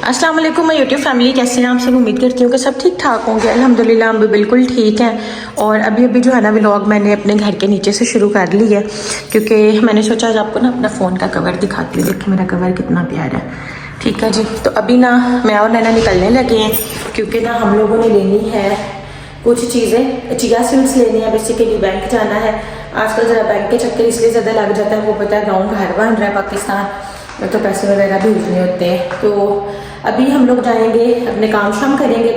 अस्सलाम वालेकुम मैं यूट्यूब फैमिली, कैसे हैं आप सब। उम्मीद करती हूँ कि सब ठीक ठाक होंगे। अल्हम्दुलिल्लाह हम भी बिल्कुल ठीक हैं। और अभी जो है ना व्लॉग मैंने अपने घर के नीचे से शुरू कर ली है, क्योंकि मैंने सोचा आज आपको ना अपना फ़ोन का कवर दिखाती हूँ। देखिए मेरा कवर कितना प्यारा है। ठीक है जी, तो अभी ना मैं और नैना निकलने लगे हैं, क्योंकि ना हम लोगों ने लेनी है कुछ चीज़ें। चिया सीड्स लेनी है, बेसिकली बैंक जाना है। आजकल ज़रा बैंक के चक्कर इसलिए ज़्यादा लग जाता है, वो पता है गाँव घर बन रहा है पाकिस्तान, तो पैसे वगैरह भेजने होते हैं। तो अभी हम लोग जाएंगे, अपने काम शाम करेंगे,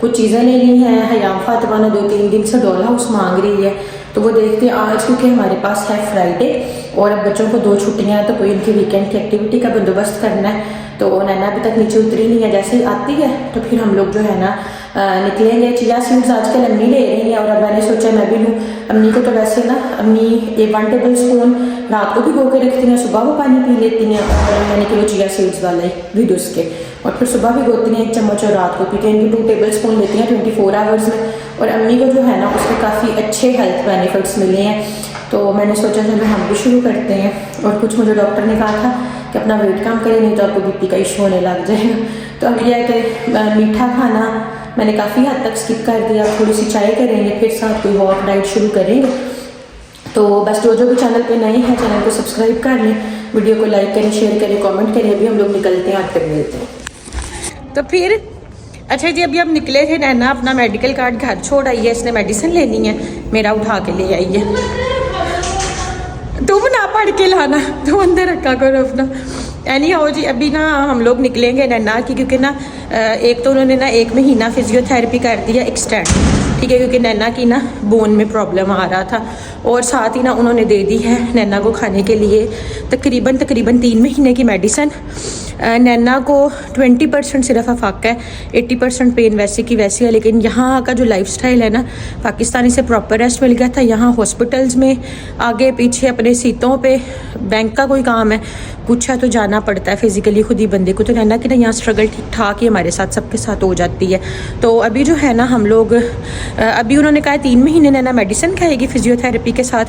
कुछ चीज़ें लेनी है। हयाम फातिमा ने 2-3 दिन से डॉल हाउस मांग रही है, तो वो देखते हैं आज, क्योंकि हमारे पास है फ्राइडे और अब बच्चों को 2 छुट्टियां हैं, तो कोई इनकी वीकेंड की एक्टिविटी का बंदोबस्त करना है। तो नैना अभी तक नीचे उतरी नहीं है, जैसे ही आती है तो फिर हम लोग जो है ना निकलेंगे। चिया सीड्स आजकल अम्मी ले रही हैं और अब मैंने सोचा मैं भी लूँ। अम्मी को तो वैसे ना अम्मी 1 टेबल स्पून रात को भी गो के रखती हैं, सुबह वो पानी पी लेती हैं, और यानी कि वो चिया सीड्स वाले विडोस के, और फिर सुबह भी गोती हैं 1 चम्मच और रात को पीती हैं। इनकी 2 टेबल स्पून लेती हैं 24 आवर्स में। और अम्मी को जो है ना उसके काफ़ी अच्छे हेल्थ बेनिफिट्स मिले हैं, तो मैंने सोचा चलो हम भी शुरू करते हैं। और कुछ मुझे डॉक्टर ने कहा था कि अपना वेट कम करें, नहीं तो आपको बीपी का इशू होने लग जाएगा। तो अब यह है कि मीठा खाना मैंने काफ़ी हद तक स्किप कर दिया, थोड़ी सी चाय करेंगे, फिर साथ कोई वॉक डाइट शुरू करेंगे। तो बस जो भी चैनल पे नए हैं चैनल को सब्सक्राइब कर लें, वीडियो को लाइक करें, शेयर करें, कमेंट करें। अभी हम लोग निकलते हैं, आते मिलते हैं। तो फिर अच्छा जी, अभी हम निकले थे। नैना अपना मेडिकल कार्ड घर छोड़ आई है, इसने मेडिसिन लेनी है, मेरा उठा के ले आई है। तुम ना पढ़ के लाना, तुम अंदर रखा करो अपना। एनी हो जी, अभी ना हम लोग निकलेंगे नैना की, क्योंकि ना एक तो उन्होंने ना 1 महीना फिजियोथेरेपी कर दिया एक्सटेंड, ठीक है, क्योंकि नैना की ना बोन में प्रॉब्लम आ रहा था। और साथ ही ना उन्होंने दे दी है नैना को खाने के लिए तकरीबन 3 महीने की मेडिसिन। नैना को 20% सिर्फ अफाक है, 80% पेन वैसे की वैसी है। लेकिन यहाँ का जो लाइफस्टाइल है ना, पाकिस्तानी से प्रॉपर रेस्ट मिल गया था। यहाँ हॉस्पिटल्स में आगे पीछे अपने सीटों पे, बैंक का कोई काम है कुछ है तो जाना पड़ता है फिजिकली खुद ही बंदे को। तो नैना की ना यहाँ स्ट्रगल ठीक ठाक ही हमारे साथ सबके साथ हो जाती है। तो अभी जो है ना हम लोग अभी उन्होंने कहा 3 महीने नैना मेडिसिन खाएगी फिजियोथेरेपी के साथ।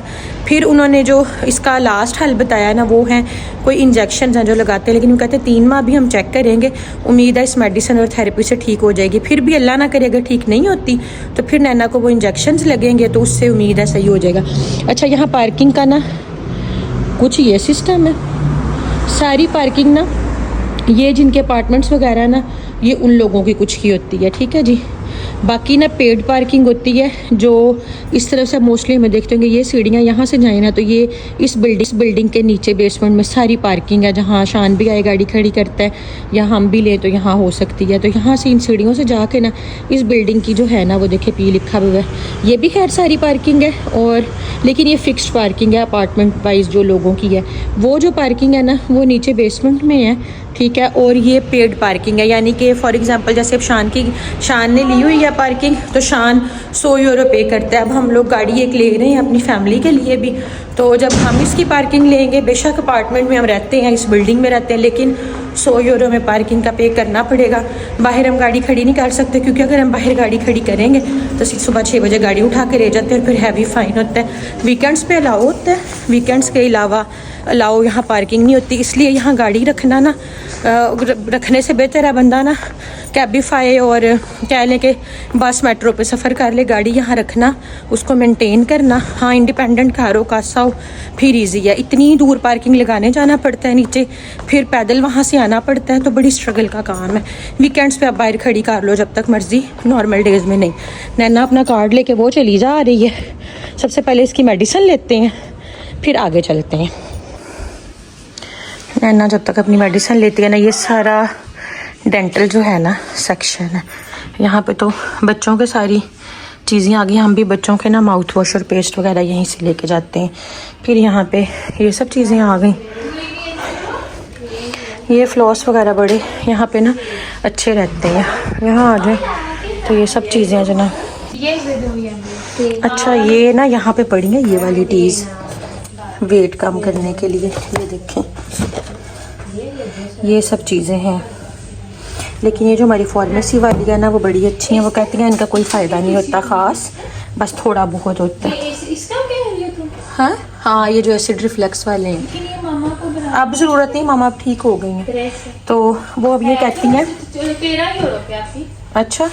फिर उन्होंने जो इसका लास्ट हल बताया ना, वो है कोई इंजेक्शन हैं जो लगाते हैं, लेकिन वो कहते हैं 3 माह भी हम चेक करेंगे, उम्मीद है इस मेडिसिन और थेरेपी से ठीक हो जाएगी। फिर भी अल्लाह ना करे अगर ठीक नहीं होती तो फिर नैना को वो इंजेक्शंस लगेंगे, तो उससे उम्मीद है सही हो जाएगा। अच्छा, यहाँ पार्किंग का ना कुछ ये सिस्टम है, सारी पार्किंग ना ये जिनके अपार्टमेंट्स वगैरह ना ये उन लोगों की कुछ की होती है, ठीक है जी। बाकी ना पेड पार्किंग होती है जो इस तरफ से मोस्टली हमें देखते होंगे। ये सीढ़ियाँ यहाँ से जाए ना तो ये इस बिल्डिंग के नीचे बेसमेंट में सारी पार्किंग है, जहाँ शान भी आए गाड़ी खड़ी करता है या हम भी लें तो यहाँ हो सकती है। तो यहाँ से इन सीढ़ियों से जाके ना इस बिल्डिंग की जो है ना वो देखिए पी लिखा हुआ है, ये भी खैर सारी पार्किंग है। और लेकिन ये फिक्स्ड पार्किंग है अपार्टमेंट वाइज जो लोगों की है। वो जो पार्किंग है ना वो नीचे बेसमेंट में है, ठीक है। और ये पेड पार्किंग है, यानी कि फॉर एग्जांपल जैसे अब शान ने ली हुई है पार्किंग, तो शान 100 यूरो पे करता है। अब हम लोग गाड़ी एक ले रहे हैं अपनी फैमिली के लिए भी, तो जब हम इसकी पार्किंग लेंगे, बेशक अपार्टमेंट में हम रहते हैं, इस बिल्डिंग में रहते हैं, लेकिन 100 यूरो में पार्किंग का पे करना पड़ेगा। बाहर हम गाड़ी खड़ी नहीं कर सकते, क्योंकि अगर हम बाहर गाड़ी खड़ी करेंगे तो सुबह 6 बजे गाड़ी उठा के ले जाते हैं और फिर हैवी फ़ाइन होता है। वीकेंड्स पे अलाउ होता है, वीकेंड्स के अलावा अलाउ यहाँ पार्किंग नहीं होती। इसलिए यहाँ गाड़ी रखना ना रखने से बेहतर है बंदा ना कैबिफाई और कह लें कि बस मेट्रो पे सफ़र कर ले, गाड़ी यहाँ रखना, उसको मेंटेन करना। हाँ, इंडिपेंडेंट कार हो, कासा हो, फिर ईजी है। इतनी दूर पार्किंग लगाने जाना पड़ता है नीचे, फिर पैदल वहाँ से आना पड़ता है, तो बड़ी स्ट्रगल का काम है। वीकेंड्स पे आप बाहर खड़ी कर लो जब तक मर्जी, नॉर्मल डेज़ में नहीं। नैना अपना कार्ड लेके वो चली जा रही है। सबसे पहले इसकी मेडिसिन लेते हैं, फिर आगे चलते हैं। नैना जब तक अपनी मेडिसिन लेती है ना, ये सारा डेंटल जो है ना सेक्शन है, यहाँ पे तो बच्चों के सारी चीज़ें आ गई। हम भी बच्चों के ना माउथ वॉश और पेस्ट वगैरह यहीं से लेके जाते हैं। फिर यहाँ पे ये सब चीज़ें आ गई। ये फ्लॉस वगैरह बड़े यहाँ पे ना अच्छे रहते हैं, यहाँ आ जाए तो ये सब चीज़ें हैं जना। अच्छा, ये ना यहाँ पे पड़ी है ये वाली टीज़ वेट कम करने के लिए, ये देखें ये सब चीज़ें हैं। लेकिन ये जो हमारी फार्मेसी वाली है ना वो बड़ी अच्छी हैं। वो कहती हैं इनका कोई फ़ायदा नहीं होता ख़ास, बस थोड़ा बहुत होता है। हाँ, ये जो एसिड रिफ्लेक्स वाले हैं, अब ज़रूरत नहीं मामा, अब ठीक हो गई हैं। तो वो अब ये कहती हैं 13 ही हो प्यासी। अच्छा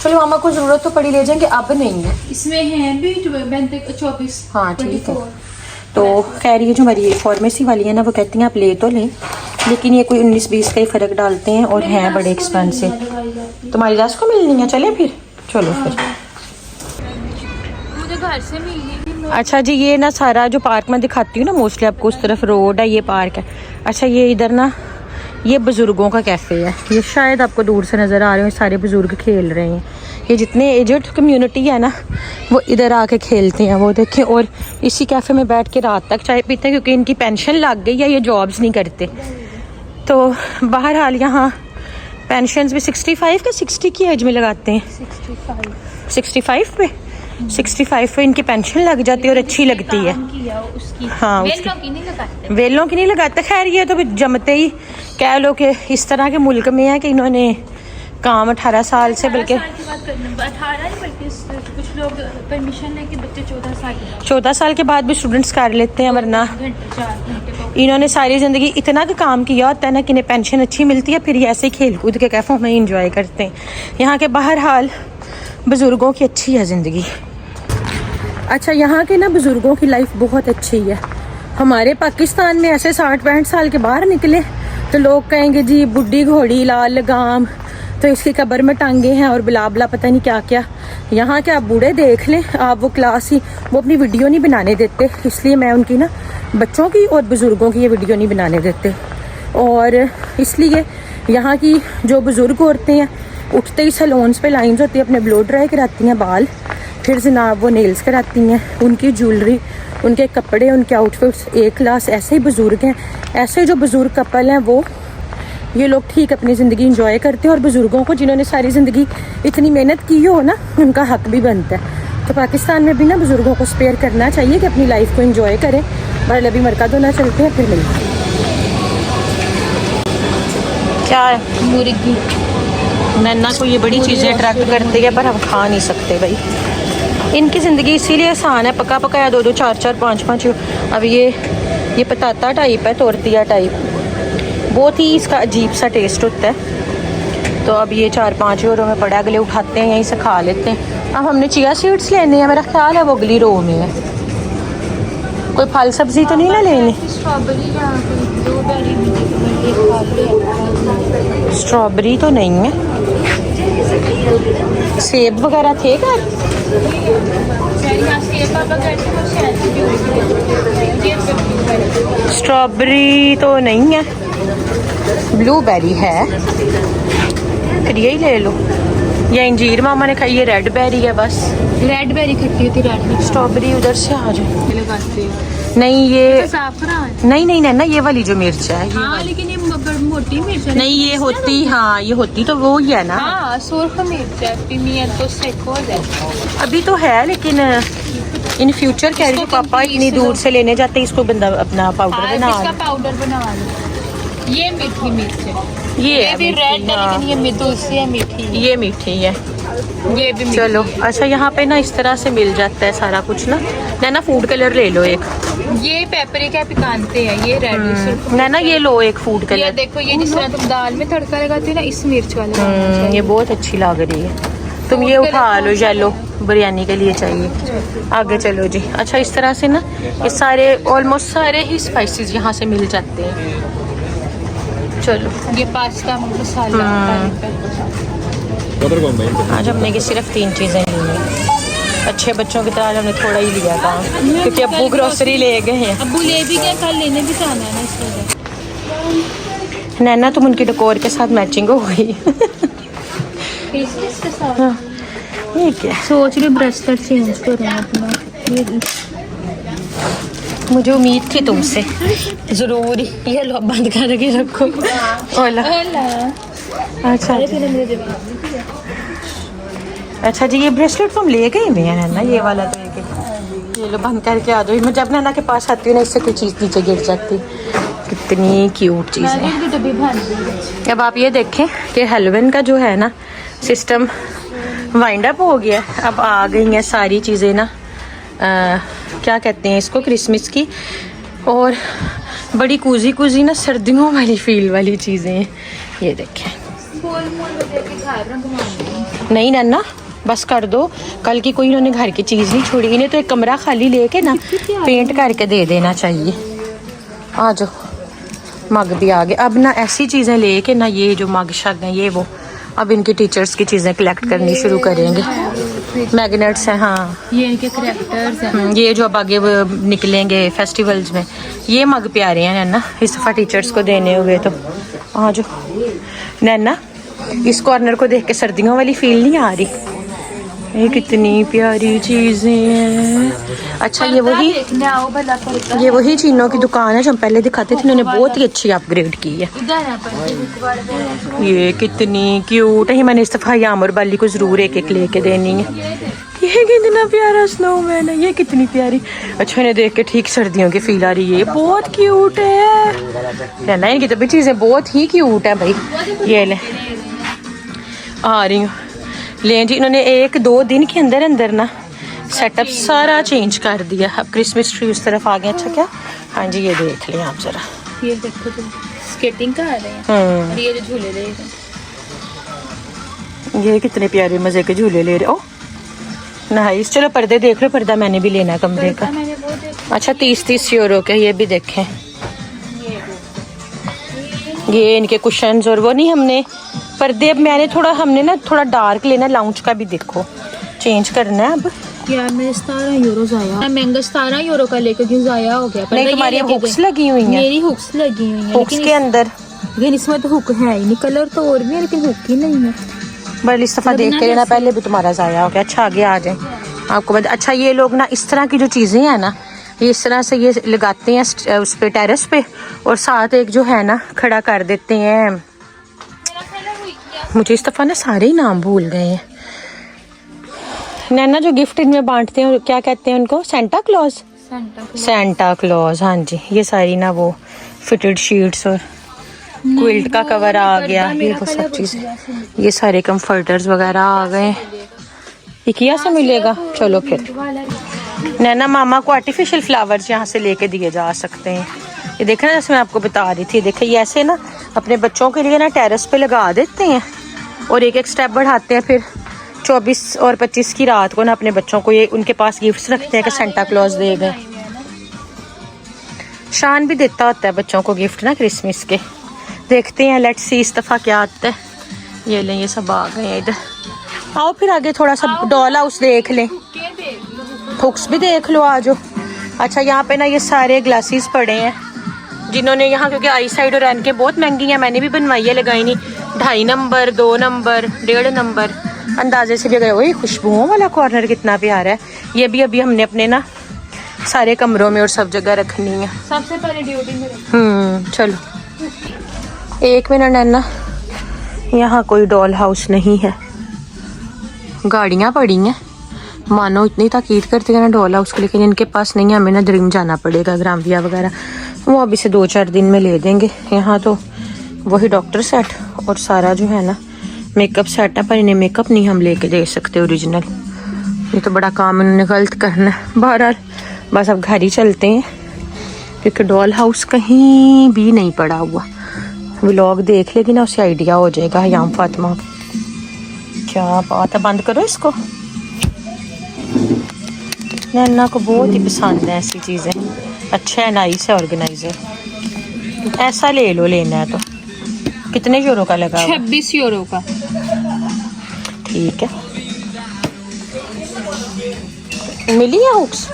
चलो मामा को ज़रूरत तो पड़ी ले जाएंगे, अब नहीं है इसमें है भी 24। हाँ ठीक है। तो खैर ये जो हमारी फार्मेसी वाली है ना, वो कहती हैं आप ले तो लें, लेकिन ये कोई 19-20 का ही फ़र्क डालते हैं और हैं बड़े एक्सपेंसिव। तुम्हारी रास को मिलनी है, चले फिर चलो फिर। मुझे घर से मिली। अच्छा जी, ये ना सारा जो पार्क में दिखाती हूँ ना मोस्टली आपको, उस तरफ रोड है, ये पार्क है। अच्छा ये इधर ना ये बुज़ुर्गों का कैफ़े है, ये शायद आपको दूर से नज़र आ रहे हो, सारे बुज़ुर्ग खेल रहे हैं। ये जितने एजड कम्युनिटी है ना वो इधर आके खेलते हैं, वो देखें। और इसी कैफ़े में बैठ के रात तक चाय पीते हैं, क्योंकि इनकी पेंशन लग गई है, ये जॉब्स नहीं करते। तो बहरहाल यहाँ पेंशन भी 65 के 60 की एज में लगाते हैं। 65 पे 65 पे इनकी पेंशन लग जाती है और अच्छी लगती है। हाँ वेलों की नहीं लगाते। खैर ये तो जमते ही कह लो कि इस तरह के मुल्क में है कि इन्होंने काम 18 साल से, बल्कि 18 कुछ लोग परमिशन लेके बच्चे 14 साल के बाद भी स्टूडेंट्स कर लेते हैं, वरना इन्होंने सारी ज़िंदगी इतना का काम किया होता है ना कि इन्हें पेंशन अच्छी मिलती है, फिर ये ऐसे ही खेल कूद के कैफ़ों में इंजॉय करते हैं। यहाँ के बहरहाल बुज़ुर्गों की अच्छी है ज़िंदगी। अच्छा यहाँ के ना बुज़ुर्गों की लाइफ बहुत अच्छी है। हमारे पाकिस्तान में ऐसे 60-65 साल के बाहर निकले तो लोग कहेंगे जी बुढ़ी घोड़ी लाल लगाम, तो इसकी कब्र में टांगे हैं और बिला बिला पता नहीं क्या क्या। यहाँ के आप बूढ़े देख लें, आप वो क्लास ही वो अपनी वीडियो नहीं बनाने देते, इसलिए मैं उनकी ना बच्चों की और बुज़ुर्गों की ये वीडियो नहीं बनाने देते। और इसलिए यहाँ की जो बुज़ुर्ग औरतें हैं उठते ही सैलून्स पे लाइन्स होती है, अपने ब्लो ड्राई कराती हैं बाल, फिर जनाब वो नेल्स कराती हैं। उनकी ज्वेलरी, उनके कपड़े, उनके आउटफिट्स एक क्लास। ऐसे ही बुज़ुर्ग हैं, ऐसे जो बुज़ुर्ग कपल हैं वो ये लोग ठीक अपनी ज़िंदगी इंजॉय करते हैं। और बुज़ुर्गों को जिन्होंने सारी ज़िंदगी इतनी मेहनत की हो ना, उनका हक भी बनता है। तो पाकिस्तान में भी ना बुज़ुर्गों को स्पेयर करना चाहिए कि अपनी लाइफ को इंजॉय करें। बड़े अभी मरकज होना चलते हैं, फिर मिलते हैं। क्या है मुर्गी नन्ना को ये बड़ी चीज़ें अट्रैक्ट करती है, पर हम खा नहीं सकते भाई। इनकी ज़िंदगी इसीलिए आसान है, पका पकाया 2-2 4-4 5-5। अब ये पताता टाइप है, तोरतिया टाइप, बहुत ही इसका अजीब सा टेस्ट होता है। तो अब ये 4-5 यूरो में पड़ा, अगले उठाते हैं यहीं से खा लेते हैं। अब हमने चिया सीड्स लेने हैं, मेरा ख्याल है वो अगली रो में है। कोई फल सब्जी तो नहीं ना लेनी? स्ट्रॉबेरी तो नहीं है, सेब वगैरह थे क्या? स्ट्रॉबेरी तो नहीं है, ब्लूबेरी है, फिर यही ले लो। ये अंजीर मामा ने खाई, ये रेड बेरी है बस। रेड बेरी खट्टी होती है, स्ट्रॉबेरी उधर से आ जाए। लगाते नहीं ये तो नहीं ना ये वाली जो मिर्च है, हाँ, लेकिन ये मोटी मिर्च है। नहीं ये होती, हाँ ये होती तो वो ही है ना। हाँ, सुर्ख मिर्च है, पिमियंतो सेको है। अभी तो है, लेकिन इन फ्यूचर कह रही हूँ पापा इतनी दूर से लेने जाते, इसको बंदा अपना पाउडर बना, इसका पाउडर बना लो। ये मीठी मिर्च है, ये भी रेड है, लेकिन ये दूसरी है मीठी, ये मीठी है, ये भी चलो। अच्छा यहाँ पे ना इस तरह से मिल जाता है सारा कुछ ना। नैना फूड कलर ले लो एक, ये पेपरिका पिकांते हैं, ये रेड। नैना ये लो एक फूड कलर। ये देखो, ये जिस तरह तुम दाल में तड़का लगाते हो ना, इस मिर्च वाला ये बहुत अच्छी लग रही है। तुम ये उठा लो, येलो बिरयानी के लिए चाहिए। आगे चलो जी। अच्छा इस तरह से ना ये सारे ऑलमोस्ट सारे ही स्पाइसेस यहाँ से मिल जाते हैं। चलो ये पास्ता मसाला। आज हमने कि सिर्फ 3 चीज़ें ली हैं। अच्छे बच्चों की तरह आज हमने थोड़ा ही लिया था, क्योंकि अब्बू ग्रोसरी ले गए हैं। अब्बू ले भी गए, कल लेने भी जाना है ना, इसलिए। नैना तुम उनकी डेकोर के साथ मैचिंग हो गई। हाँ, ये क्या सोच रही ब्रेसलेट चेंज करूँ अपना। मुझे उम्मीद थी तुमसे, जरूर ये लो बंद कर के रखो। ओला अच्छा अच्छा जी, ये ब्रेसलेट तुम ले गई हुई है ना, ये वाला तो ये लो बंद करके आ जाओ। मैं जब नैना के पास आती हूँ ना, इससे कोई चीज़ नीचे गिर जाती। कितनी क्यूट चीज़ है। अब आप ये देखें कि हेलोवीन का जो है ना सिस्टम वाइंड अप हो गया। अब आ गई हैं सारी चीज़ें ना, क्या कहते हैं इसको, क्रिसमस की। और बड़ी कूजी कूजी ना सर्दियों वाली फील वाली चीज़ें हैं। ये देखें, नहीं नन्ना बस कर दो, कल की कोई इन्होंने घर की चीज़ नहीं छोड़ी, इन्हें तो एक कमरा खाली लेके ना पेंट करके दे देना चाहिए। आ जाओ, मग भी आ गए। अब ना ऐसी चीज़ें लेके ना, ये जो मग शग हैं ये वो, अब इनके टीचर्स की चीज़ें कलेक्ट करनी शुरू करेंगे। मैग्नेट्स हैं, हाँ ये इनके करैक्टर्स हैं। ये जो अब आगे वो निकलेंगे फेस्टिवल्स में, ये मग प्यारे हैं नैना, इस दफ़ा टीचर्स को देने हुए। तो आ जाओ नैना, इस कॉर्नर को देख के सर्दियों वाली फील नहीं आ रही? ये कितनी प्यारी चीज़ें हैं। अच्छा ये वही चीनों की दुकान है जो हम पहले दिखाते थे, इन्होंने बहुत ही अच्छी अपग्रेड की है। ये कितनी क्यूट है, मैंने इस दफ़ा यामर बाली को ज़रूर एक एक लेके देनी है। ये कितना प्यारा स्नोमैन है, ये कितनी प्यारी। अच्छा इन्हें देख के ठीक सर्दियों की फील आ रही है, ये बहुत क्यूट है ना, इनकी तो भी चीज़ें बहुत ही क्यूट है भाई। ये ले आ रही हूँ ले जी, इन्होंने 1-2 दिन के अंदर अंदर ना सेटअप सारा चेंज कर दिया। अब क्रिसमस ट्री उस तरफ आ गया। अच्छा क्या, हाँ जी ये देख लें आप जरा, ये देखो तुम स्केटिंग का आ रहे हैं और ये जो झूले ले रहे हैं, ये कितने प्यारे मजे के झूले ले रहे। ओ नाइस, चलो पर्दे देख लो, पर्दा मैंने भी लेना है कमरे का। अच्छा 30-30 यूरो के, ये भी देखें, ये इनके कुशन्स और वो नहीं, हमने पर्दे अब हमने ना थोड़ा डार्क लेना, लाउंज का भी देखो चेंज करना है अब। यार मैं 17 यूरो जाया, महंगा 17 यूरो का लेकर क्यों जाया हो गया? नहीं तुम्हारी हुक्स लगी हुई हैं, मेरी हुक्स लगी हुई हैं हुक्स के अंदर, लेकिन इसमें तो हुक है ही नहीं, कलर तो और भी है लेकिन हुक ही नहीं है। बस इस दफा देख के लेना, पहले भी तुम्हारा जाया हो गया। अच्छा आगे आ जाए आपको बता। अच्छा ये लोग ना इस तरह की जो चीज़ें हैं ना, ये इस तरह से ये लगाते हैं उस पे टेरेस पे, और साथ एक जो है ना खड़ा कर देते हैं। मुझे इस दफ़ा ना सारे ही नाम भूल गए हैं। नैना जो गिफ्ट इनमें बांटते हैं क्या कहते हैं उनको? Santa Claus. सेंटा क्लॉज, हाँ जी। ये सारी ना वो फिटेड शीट्स और क्विल्ट का कवर आ गया, ये वो सब चीज़ें, ये सारे कंफर्टर्स वगैरह आ गए। इकिया से मिलेगा। चलो फिर नैना मामा को आर्टिफिशियल फ्लावर्स यहाँ से लेके दिए जा सकते हैं। ये देखना जैसे मैं आपको बता रही थी, देखिए ये ऐसे ना अपने बच्चों के लिए ना टेरेस पे लगा देते हैं और एक एक स्टेप बढ़ाते हैं। फिर 24 और 25 की रात को ना अपने बच्चों को ये उनके पास गिफ्ट्स रखते हैं कि सेंटा क्लॉज दे गए। शान भी देता होता है बच्चों को गिफ्ट ना क्रिसमस के। देखते हैं, लेट्स सी इस दफ़ा क्या आता है। ये लें, ये सब आ गए हैं इधर। आओ फिर आगे थोड़ा सा डॉल हाउस देख लें, हुक्स भी देख लो, आ जाओ। अच्छा यहाँ पे ना ये सारे ग्लासेस पड़े हैं जिन्होंने यहाँ, क्योंकि आई साइड और एन के बहुत महंगी हैं, मैंने भी बनवाई है, लगाई नहीं। 2.5 नंबर, 2 नंबर, 1.5 नंबर अंदाजे से भी गए। वही खुशबुओं वाला कॉर्नर कितना प्यारा है। ये भी अभी हमने अपने ना सारे कमरों में और सब जगह रखनी है। सबसे पहले ड्यूटी में चलो 1 मिनट नैना, यहाँ कोई डॉल हाउस नहीं है, गाड़ियाँ पड़ी हैं, मानो इतनी ताकीद करते हैं ना डॉल हाउस को, लेकिन इनके पास नहीं है। हमें ना ड्रीम जाना पड़ेगा, ग्राम्बिया वगैरह, वो अभी से 2-4 दिन में ले देंगे। यहाँ तो वही डॉक्टर सेट और सारा जो है ना मेकअप सेट है, पर इन्हें मेकअप नहीं हम लेके दे सकते ओरिजिनल, ये तो बड़ा काम इन्होंने गलत करना है। बहरहाल बस अब घर ही चलते हैं, क्योंकि डॉल हाउस कहीं भी नहीं पड़ा हुआ। व्लॉग देख लेगी ना, उसे आइडिया हो जाएगा। याम फातिमा क्या बात है, बंद करो इसको। नैना को बहुत ही पसंद है ऐसी चीज़ें, अच्छा है, नाइस है, ऑर्गेनाइजर। ऐसा ले लो, लेना है तो। कितने यूरो का लगा? 26 यूरो का। ठीक है, मिली है हुक्स?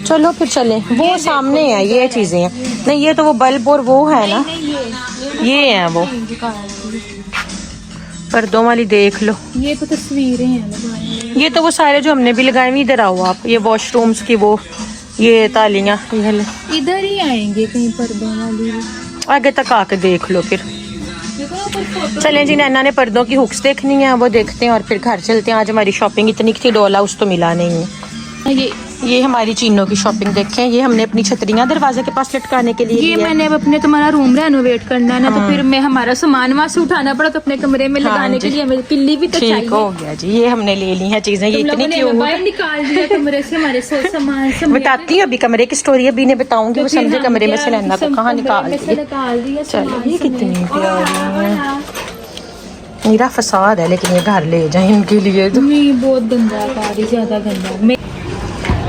चलो फिर चलें, वो सामने है ये चीज़ें हैं। नहीं ये तो वो बल्ब और वो है ना, ये है वो पर्दों वाली, देख लो। ये तो तस्वीरें हैं, ये तो वो सारे जो हमने भी लगाए हुए। इधर आओ आप, ये वॉशरूम्स की वो ये तालियां, ये इधर ही आएंगे कहीं पर्दों वाली, आगे तक आके देख लो फिर। चलें जी, नैना ने पर्दों की हुक्स देखनी है, वो देखते हैं और फिर घर चलते हैं। आज हमारी शॉपिंग इतनी थी, डॉल हाउस तो मिला नहीं है। ये ये हमारी चीनों की शॉपिंग देखें, ये हमने अपनी छतरियाँ दरवाजे के पास लटकाने के लिए ये लिया है। मैंने अब अपने तुम्हारा रूम रेनोवेट करना है ना, तो फिर मैं हमारा सामान वहाँ से उठाना पड़ा, तो अपने कमरे में लगाने के लिए हमें किल्ली भी तो चाहिए। ठीक हो गया जी, ये हमने ले ली हैं चीजें। ये इतनी क्यों बाहर निकाल दिया कमरे से हमारे सामान बताती हूँ अभी कमरे की स्टोरी, अभी ने बताऊंगी वो समझे कमरे में से नैना को कहाँ निकाल दिया। चलो ये कितनी प्यारी है, मेरा फसाद है लेकिन ये घर ले जाए इनके लिए तो। नहीं बहुत गंदा है, काफी ज्यादा गंदा।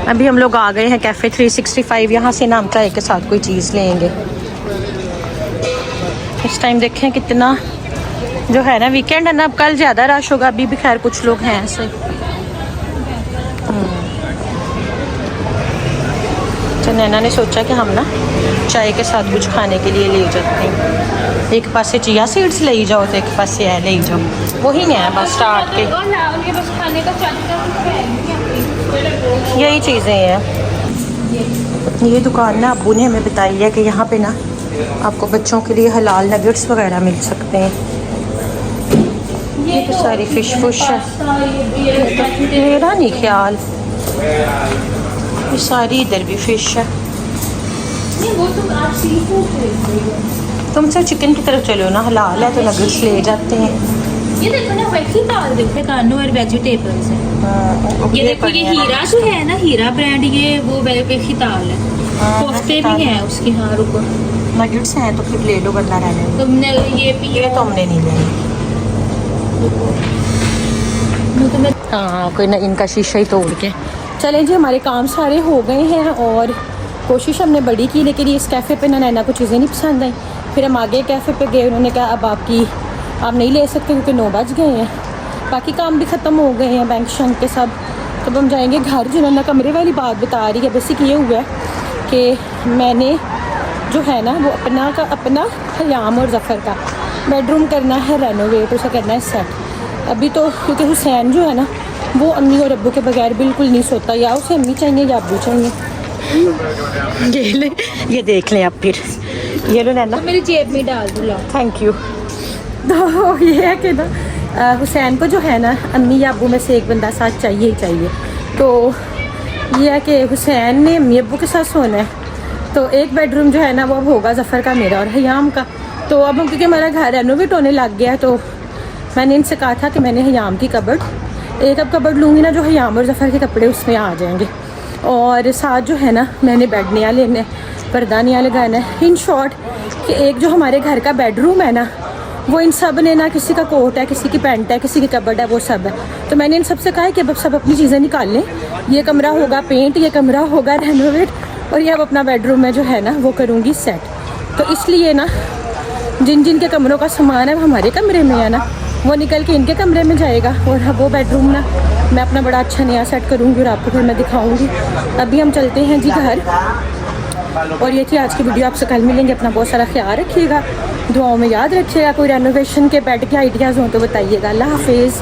अभी हम लोग आ गए हैं कैफ़े 365, यहाँ से नाम चाय के साथ कोई चीज़ लेंगे। इस टाइम देखें कितना जो है ना, वीकेंड है ना, अब कल ज़्यादा रश होगा, अभी भी खैर कुछ लोग हैं ऐसे। तो नैना ने सोचा कि हम ना चाय के साथ कुछ खाने के लिए ले जाते हैं। एक पास से चिया सीड्स ले जाओ तो एक पास से है ले जाओ, वही है बस स्टार्ट के यही चीज़ें हैं। ये दुकान ना अब्बू ने हमें बताई है कि यहाँ पे ना आपको बच्चों के लिए हलाल नगेट्स वगैरह मिल सकते हैं। ये तो सारी फिश फुश है, मेरा नहीं ख्याल, ये सारी इधर भी फिश है। तुम सब चिकन की तरफ चलो ना, हलाल है तो नगेट्स ले जाते हैं। ये देखो ना वैसी दाल देखो कानू और वेजिटेबल्स है। ये देखो ये हीरा जो है ना, हीरा ब्रांड, ये वो वैसी दाल है। कोफ्ते भी हैं उसके। हाँ रुको, नगेट्स हैं तो फिर ले लो, बदला रहने दो। तुमने ये ये तो हमने नहीं लेना। हाँ कोई ना, इनका शीशा ही तोड़ के चलें जी। हमारे काम सारे हो गए हैं और कोशिश हमने बड़ी की, लेकिन इस कैफ़े पे ना नैना को चीज़ें नहीं पसंद आई। फिर हम आगे कैफ़े पे गए, उन्होंने कहा अब आप नहीं ले सकते क्योंकि 9 बज गए हैं, बाकी काम भी ख़त्म हो गए हैं बैंक शंक के सब। तब हम जाएंगे घर। जो नैना कमरे वाली बात बता रही है, बेसिक ये हुआ है कि मैंने जो है ना वो अपना हयाम और जफ़र का बेडरूम करना है रेनोवेट, उसे करना है सेट। अभी तो क्योंकि हुसैन जो है ना वो अम्मी और अब्बू के बगैर बिल्कुल नहीं सोता, या उसे अम्मी चाहिए या अब्बू चाहिए। ये देख लें आप फिर, ये लो नैना, तो मेरी जेब में डाल दो। Thank you. तो ये है कि ना हुसैन को जो है ना अम्मी या अब्बू में से एक बंदा साथ चाहिए ही चाहिए। तो ये है कि हुसैन ने अम्मी अब्बू के साथ सोना है, तो एक बेडरूम जो है ना वो अब होगा जफ़र का, मेरा और हयाम का। तो अब हम क्योंकि हमारा घर रेनोवेट होने लग गया है, तो मैंने इनसे कहा था कि मैंने हयाम की कबर्ड एक अब कबर्ड लूँगी ना, जो हयाम और जफ़र के कपड़े उसमें आ जाएंगे। और साथ जो है ना मैंने बेड नया लेना है, पर्दा नया लगाना है। इन शॉर्ट कि एक जो हमारे घर का बेडरूम है ना वो इन सब ने ना, किसी का कोट है, किसी की पैंट है, किसी की कबर्ड है, वो सब है। तो मैंने इन सब से कहा है कि अब सब अपनी चीज़ें निकाल लें, ये कमरा होगा पेंट, ये कमरा होगा रेनोवेट, और ये अब अपना बेडरूम में जो है ना वो करूँगी सेट। तो इसलिए ना जिन के कमरों का सामान है वो हमारे कमरे में है ना, वो निकल के इनके कमरे में जाएगा, और वो बेडरूम ना मैं अपना बड़ा अच्छा नया सेट करूँगी और आपको फिर मैं दिखाऊँगी। अभी हम चलते हैं जी घर। और ये थी आज की वीडियो, आपसे कल मिलेंगे। अपना बहुत सारा ख्याल रखिएगा, दुआओं में याद रखिएगा। कोई रेनोवेशन के बेड के आइडियाज़ हों तो बताइएगा। अल्लाह हाफिज़।